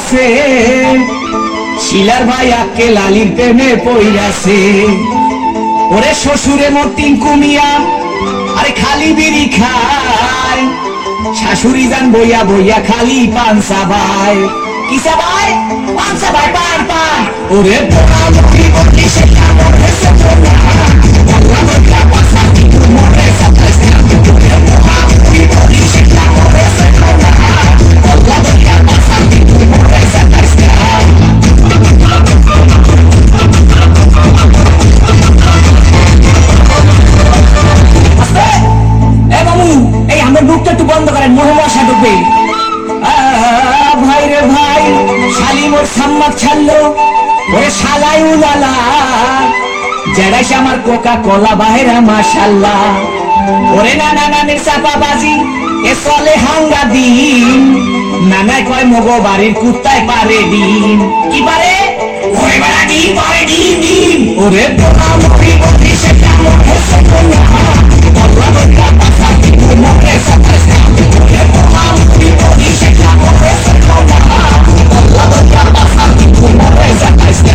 আছে, শিলার ভাই আকে লালির প্রেমে পইরাছে। ওরে শ্বশুরে মতিন কুমিয়া, আরে খালি বিড়ি খায়, শাশুড়ি যান বইয়া বইয়া খালি পান চাবায়। কি চাবায়? পান চাবায়, পান পান। ওরে পোড়া মুখি বলি সে কামড় হয়েছে পোড়া, বল্লা বল্লা পাশা কিন্তু মরে সাতাইছে। ওরে পোড়া মুখি বলি সে কামড় হয়েছে পোড়া, বল্লা বল্লা পাশা কিন্তু মরে সাতাইছে। এই আমার মুখটা একটু বন্ধ করেন, মশা ঢুকবে। ভাই রে ভাই, শালি মোর সাম্মাক ছাড়লো, ওরে শালাই উলালা, জেরাইছে আমার কোকা কোলা বাহেরা মাশাল্লাহ। ওরে নানা নানের চাপাবাজি এ চলে হাঙ্গা দিন, নানায় কয় মগো বাড়ির কুত্তায় পারে ডিম। কি পারে? ওরে বেড়া ডিম পারে, ডিম ডিম। ওরে পোড়া মুখি বলি সে কামড় হয়েছে পোড়া, বল্লা বল্লা পাশা কিন্তু মরে সাতাইছে। ওরে পোড়া মুখি বলি সে কামড় হয়েছে পোড়া, বল্লা বল্লা পাশা কিন্তু মরে সাতাইছে।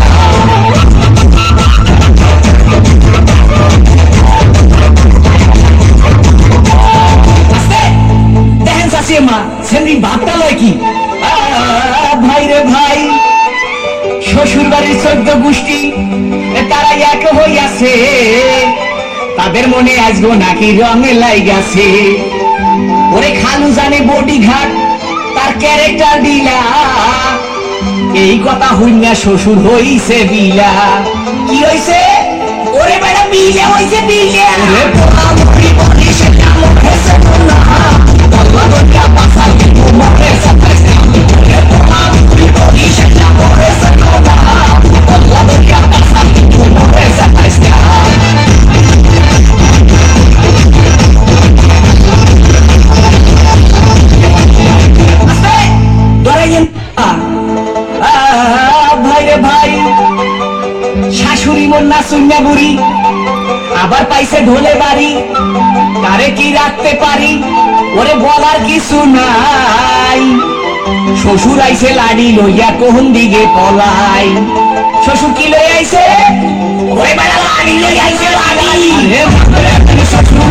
দেখেন চাষি মা সেদিন ভাবটা লয় কি? ভাই রে ভাই, শ্বশুর বাড়ির 14 গোষ্ঠী তারা এক হইয়াছে, তাদের মনে আসবো নাকি রঙে লাইগাছে। ওরে খালু জানে বডি ঘাট, তার ক্যারেক্টার দিলা, এই কথা হইনা শ্বশুর হইছে বিলা। কি হইছে? ওরে বেটা বিলে হইছে, বিলে। ওরে পোড়া মুখি বলি সে কামড় হয়েছে পোড়া, বল্লা বল্লা পাশা কিন্তু মরে সাতাইছে। ওরে পোড়া মুখি বলি সে কামড় হয়েছে পোড়া, বল্লা বল্লা পাশা কিন্তু মরে সাতাইছে। ভাই রে ভাই, শাশুড়ি মোর না সুন্না বুড়ি, আবার পাইছে ঢোলে বাড়ি, তারে কি রাখতে পারি? ওরে বলার কিছু নাই, শ্বশুর আইছে লাড়ি লইয়া কোন দিকে পলাই। শ্বশুর কি লই আইছে? ওরে বেড়া লাড়ি লই আইছে, লাড়ি। শ্বশুর